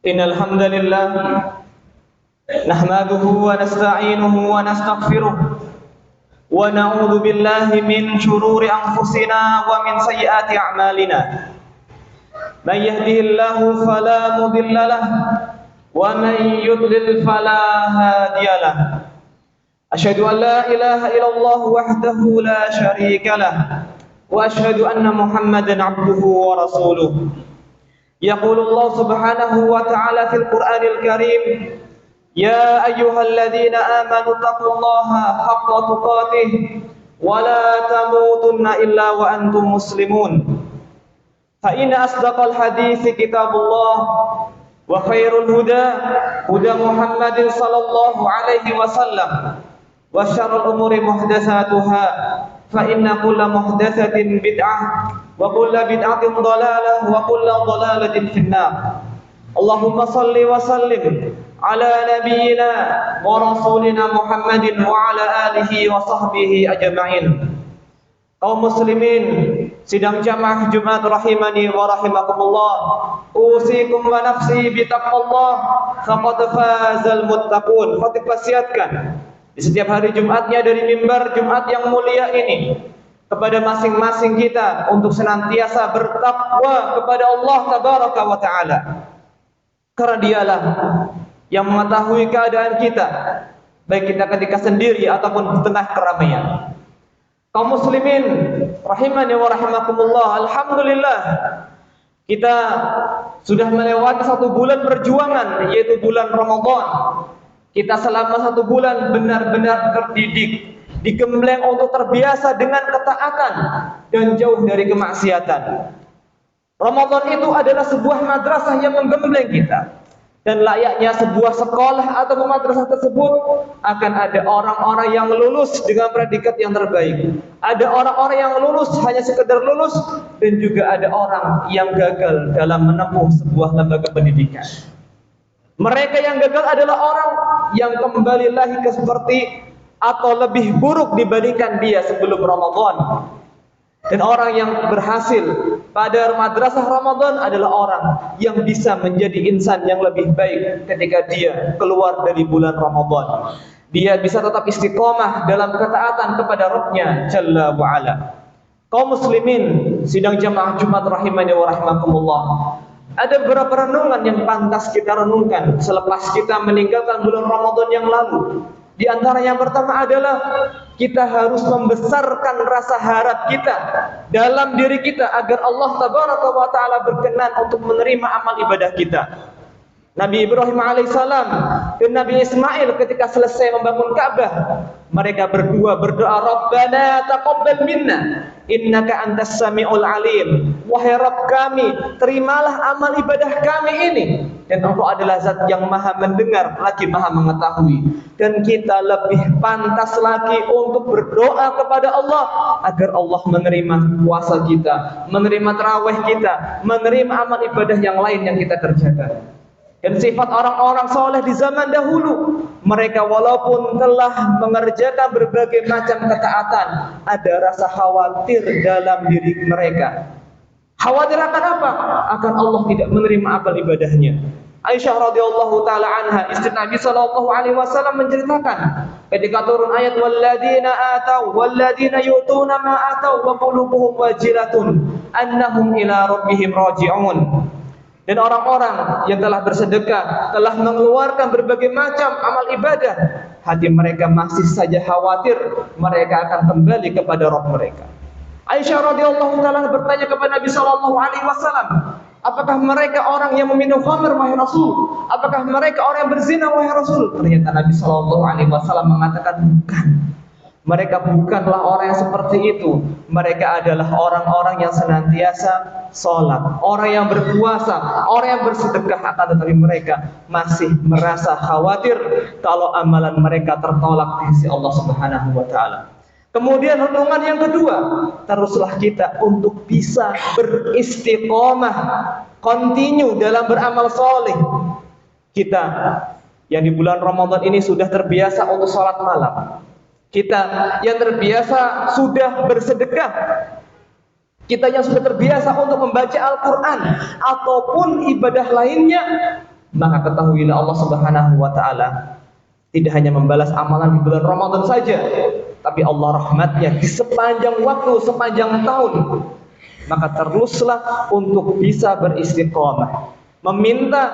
Innal hamdalillah nahmaduhu wa nasta'inuhu wa nastaghfiruh wa na'udzu billahi min shururi anfusina wa min sayyiati a'malina. Man yahdihillahu fala mudilla lahu wa man yudlil fala hadiya lahu. Asyhadu an la ilaha illallah wahdahu la syarika lahu wa asyhadu anna Muhammadan 'abduhu wa rasuluh. يقول الله سبحانه وتعالى في القرآن الكريم يا أيها الذين آمنوا اتقوا الله حق تقاته ولا تموتن إلا وأنتم مسلمون فإن أصدق الحديث كتاب الله وخير الهدى هدى محمد صلى الله عليه وسلم وشر الأمور محدثاتها فإن كل محدثة بدعة وكل بدعة ضلالة وكل ضلالة في النار. اللهم صل وسلم على نبينا ورسولنا محمد وعلى آله وصحبه أجمعين. Kaum muslimin sidang jamaah Jumat rahimani wa rahimakumullah, usikum wa nafsi bitaqwallah faqad fazal muttaqun. Khatib wasiatkan di setiap hari Jumatnya dari mimbar Jumat yang mulia ini kepada masing-masing kita untuk senantiasa bertakwa kepada Allah tabaraka wa taala, karena dialah yang mengetahui keadaan kita, baik kita ketika sendiri ataupun di tengah keramaian. Kaum muslimin rahimani wa rahimakumullah, alhamdulillah kita sudah melewati satu bulan perjuangan, yaitu bulan Ramadan. Kita selama satu bulan benar-benar terdidik, digembleng untuk terbiasa dengan ketaatan dan jauh dari kemaksiatan. Ramadan itu adalah sebuah madrasah yang menggembleng kita, dan layaknya sebuah sekolah atau madrasah tersebut akan ada orang-orang yang lulus dengan predikat yang terbaik. Ada orang-orang yang lulus hanya sekedar lulus, dan juga ada orang yang gagal dalam menempuh sebuah lembaga pendidikan. Mereka yang gagal adalah orang yang kembali lagi ke seperti atau lebih buruk dibandingkan dia sebelum Ramadan. Dan orang yang berhasil pada madrasah Ramadan adalah orang yang bisa menjadi insan yang lebih baik ketika dia keluar dari bulan Ramadan. Dia bisa tetap istiqomah dalam ketaatan kepada Rabb-Nya Jalla wa Ala. Kaum muslimin sidang jamaah Jumat rahimani wa rahimakumullah, ada beberapa renungan yang pantas kita renungkan selepas kita meninggalkan bulan Ramadan yang lalu. Di antara yang pertama adalah kita harus membesarkan rasa harap kita dalam diri kita agar Allah tabaraka wa taala berkenan untuk menerima amal ibadah kita. Nabi Ibrahim alaihissalam dan Nabi Ismail ketika selesai membangun Ka'bah, mereka berdua berdoa, Rabbana taqabbal minna innaka antas sami'ul alim. Wahai Rabb kami, terimalah amal ibadah kami ini, dan Engkau adalah zat yang maha mendengar lagi maha mengetahui. Dan kita lebih pantas lagi untuk berdoa kepada Allah agar Allah menerima puasa kita, menerima tarawih kita, menerima amal ibadah yang lain yang kita kerjakan. Dan sifat orang-orang soleh di zaman dahulu, mereka walaupun telah mengerjakan berbagai macam ketaatan, ada rasa khawatir dalam diri mereka. Khawatir akan apa? Akan Allah tidak menerima amal ibadahnya. Aisyah radhiyallahu taala anha, istri Nabi sallallahu alaihi wasallam, menceritakan ketika turun ayat walladzina yu'tuna ma atau wa qulubuhum wajilatun annahum ila rabbihim raji'un. Dan orang-orang yang telah bersedekah, telah mengeluarkan berbagai macam amal ibadah, hati mereka masih saja khawatir mereka akan kembali kepada Rabb mereka. Aisyah radhiyallahu taala bertanya kepada Nabi sallallahu alaihi wasallam, apakah mereka orang yang meminum khamr wahai Rasul? Apakah mereka orang yang berzina wahai Rasul? Ternyata Nabi sallallahu alaihi wasallam mengatakan bukan. Mereka bukanlah orang yang seperti itu. Mereka adalah orang-orang yang senantiasa sholat, orang yang berpuasa, orang yang bersedekah, akan tetapi mereka masih merasa khawatir kalau amalan mereka tertolak di sisi Allah Subhanahu wa taala. Kemudian renungan yang kedua, teruslah kita untuk bisa beristiqomah, continue dalam beramal soleh. Kita yang di bulan Ramadan ini sudah terbiasa untuk sholat malam. Kita yang terbiasa sudah bersedekah, kita yang sudah terbiasa untuk membaca Al-Quran ataupun ibadah lainnya, maka ketahuilah Allah Subhanahu wa taala tidak hanya membalas amalan di bulan Ramadan saja, tapi Allah rahmatnya di sepanjang waktu, sepanjang tahun. Maka teruslah untuk bisa beristiqamah, meminta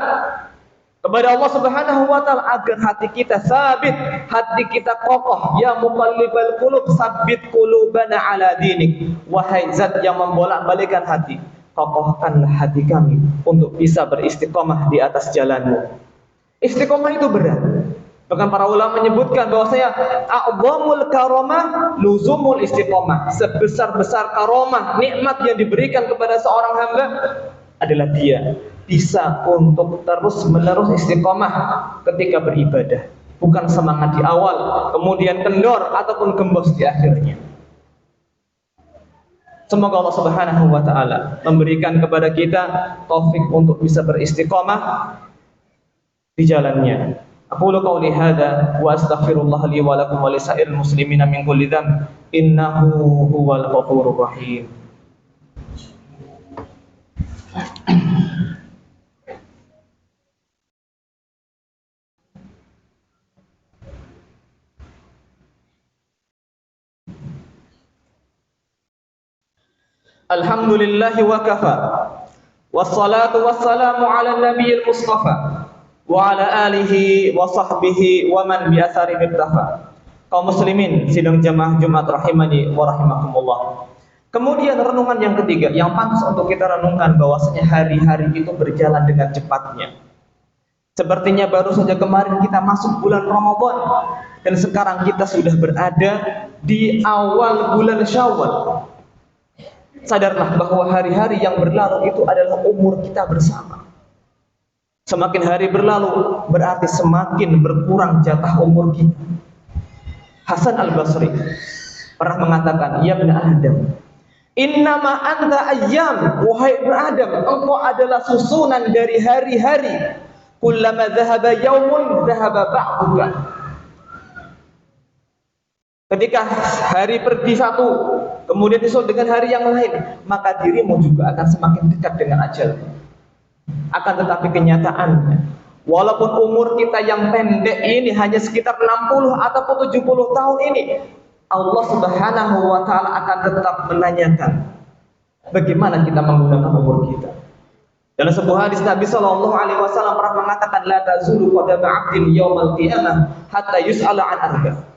kepada Allah Subhanahu wa taala agar hati kita sabit, hati kita kokoh. Ya muqallibal qulub, sabbit qulubana ala dinik. Wahai zat yang membolak-balikkan hati, kokohkanlah hati kami untuk bisa beristiqamah di atas jalanmu. Istiqamah itu berat. Bahkan para ulama menyebutkan bahwasanya a'zamul karamah luzumul istiqamah. Sebesar-besar karamah, nikmat yang diberikan kepada seorang hamba adalah dia bisa untuk terus-menerus istiqamah ketika beribadah. Bukan semangat di awal, kemudian kendor ataupun gembos di akhirnya. Semoga Allah Subhanahu wa taala memberikan kepada kita taufik untuk bisa beristiqamah di jalannya. Aku qauli hadza wa astaghfirullah li wa lakum wa lisairil muslimina min kulli dzamb innahu huwal ghafurur rahim. Alhamdulillah wa kafa. Wassalatu wassalamu ala nabiyil mustafa wa ala alihi wa sahbihi wa man bi athari ibtafa. Kaum muslimin sidang jamaah Jumat rahimani wa rahimakumullah. Kemudian renungan yang ketiga yang pantas untuk kita renungkan bahwasanya hari-hari itu berjalan dengan cepatnya. Sepertinya baru saja kemarin kita masuk bulan Ramadan dan sekarang kita sudah berada di awal bulan Syawal. Sadarlah bahwa hari-hari yang berlalu itu adalah umur kita bersama. Semakin hari berlalu berarti semakin berkurang jatah umur kita. Hasan Al-Basri pernah mengatakan, "Ya ibn Adam, innama anta ayyam, wahai ibn Adam, engkau adalah susunan dari hari-hari. Kullama dhahaba yaumun dhahaba ba'duka." Ketika hari pergi satu, kemudian disusul dengan hari yang lain, maka dirimu juga akan semakin dekat dengan ajal. Akan tetapi kenyataannya, walaupun umur kita yang pendek ini hanya sekitar 60 ataupun 70 tahun ini, Allah Subhanahu wa taala akan tetap menanyakan bagaimana kita menggunakan umur kita. Dalam sebuah hadis Nabi sallallahu alaihi wasallam pernah mengatakan, la tazulu qadama 'abdin yaumal qiyamah hatta yus'ala 'an arba'.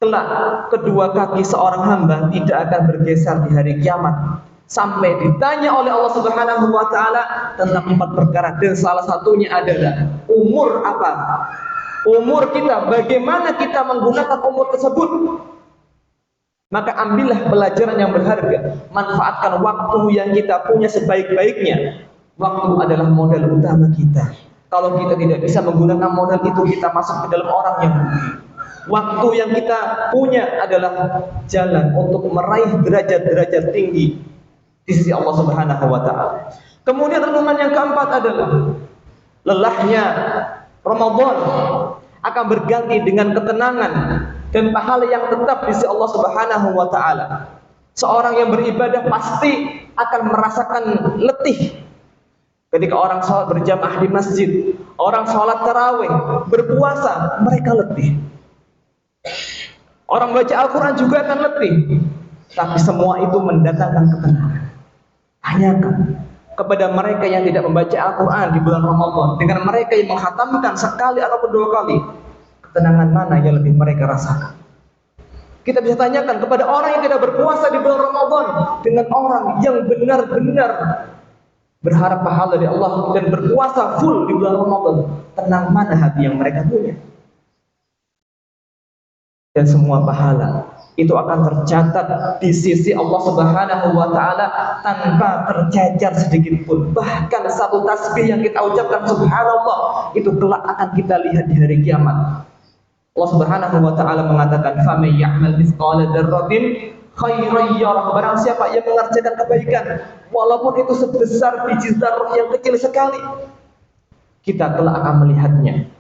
Kelak kedua kaki seorang hamba tidak akan bergeser di hari kiamat sampai ditanya oleh Allah Subhanahu wa taala tentang 4 perkara, dan salah satunya adalah umur apa? Umur kita, bagaimana kita menggunakan umur tersebut? Maka ambillah pelajaran yang berharga, manfaatkan waktu yang kita punya sebaik-baiknya. Waktu adalah modal utama kita. Kalau kita tidak bisa menggunakan modal itu, kita masuk ke dalam orang yang rugi. Waktu yang kita punya adalah jalan untuk meraih derajat-derajat tinggi di sisi Allah Subhanahu wa taala. Kemudian renungan yang keempat adalah lelahnya Ramadan akan berganti dengan ketenangan dan pahala yang tetap di sisi Allah Subhanahu wa taala. Seorang yang beribadah pasti akan merasakan letih. Ketika orang sholat berjamaah di masjid, orang sholat tarawih, berpuasa, mereka letih. Orang baca Al-Quran juga akan letih. Tapi semua itu mendatangkan ketenangan. Tanyakan kepada mereka yang tidak membaca Al-Quran di bulan Ramadan dengan mereka yang menghatamkan sekali ataupun 2 kali, ketenangan mana yang lebih mereka rasakan? Kita bisa tanyakan kepada orang yang tidak berpuasa di bulan Ramadan dengan orang yang benar-benar berharap pahala dari Allah dan berpuasa full di bulan Ramadan, tenang mana hati yang mereka punya? Dan semua pahala itu akan tercatat di sisi Allah Subhanahu wa taala tanpa tercacar sedikit pun. Bahkan satu tasbih yang kita ucapkan subhanallah itu kelak akan kita lihat di hari kiamat. Allah Subhanahu wa taala mengatakan, "Faman ya'mal mithqala dzarratin khairan yarah." Barang siapa yang mengerjakan kebaikan walaupun itu sebesar biji zarrah yang kecil sekali, kita kelak akan melihatnya.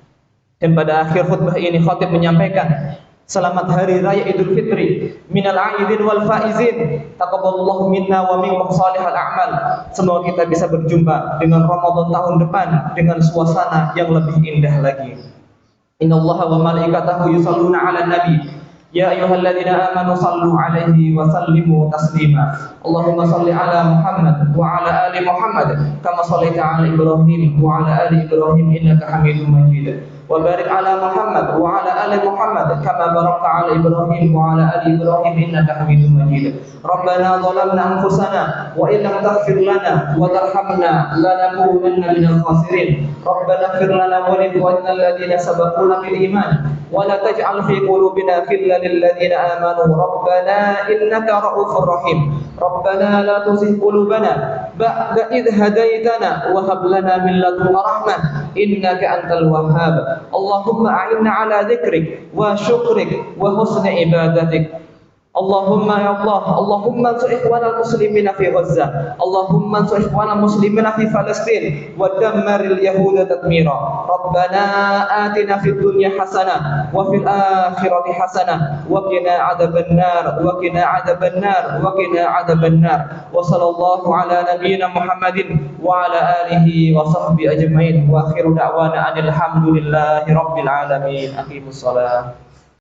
Dan pada akhir khutbah ini khatib menyampaikan, Selamat hari raya Idul Fitri minal aidin wal faizin. Taqabbalallahu minna wa minkum shalihal a'mal. Semoga kita bisa berjumpa dengan Ramadan tahun depan dengan suasana yang lebih indah lagi. Innallaha wa malaikatahu yusholluna 'alan nabi. Ya ayyuhalladzina amanu shallu 'alaihi wa sallimu taslima. Allahumma shalli 'ala Muhammad wa 'ala ali Muhammad kama shallaita 'ala Ibrahim wa 'ala ali Ibrahim innaka Hamidum Majid. وبارك على محمد وعلى آل محمد كما باركت على إبراهيم وعلى آل إبراهيم إنك حميد مجيد. ربنا ظلمنا أنفسنا وإن لم تغفر لنا وترحمنا لنكونن من الخاسرين. ربنا اغفر لنا ولإخواننا الذين سبقونا بالإيمان ولا تجعل في قلوبنا غلا للذين آمنوا ربنا إنك رؤوف رحيم. ربنا لا تزغ قلوبنا بعد إذ هديتنا وهب لنا من لدنك رحمة إنك أنت الوهاب. اللهم أعنا على ذكرك وشكرك وحسن عبادتك. اللهم يا الله اللهم انصر إخوان المسلمين في غزة. اللهم انصر إخوان المسلمين في فلسطين ودمر اليهود تدميرا. ربنا آتنا في الدنيا حسنة وفي الآخرة حسنة وقنا عذاب النار وقنا عذاب النار وقنا عذاب النار. وصلى الله على نبينا محمد وعلى آله وصحبه أجمعين وآخر دعوانا أن الحمد لله رب العالمين. أقيموا الصلاة.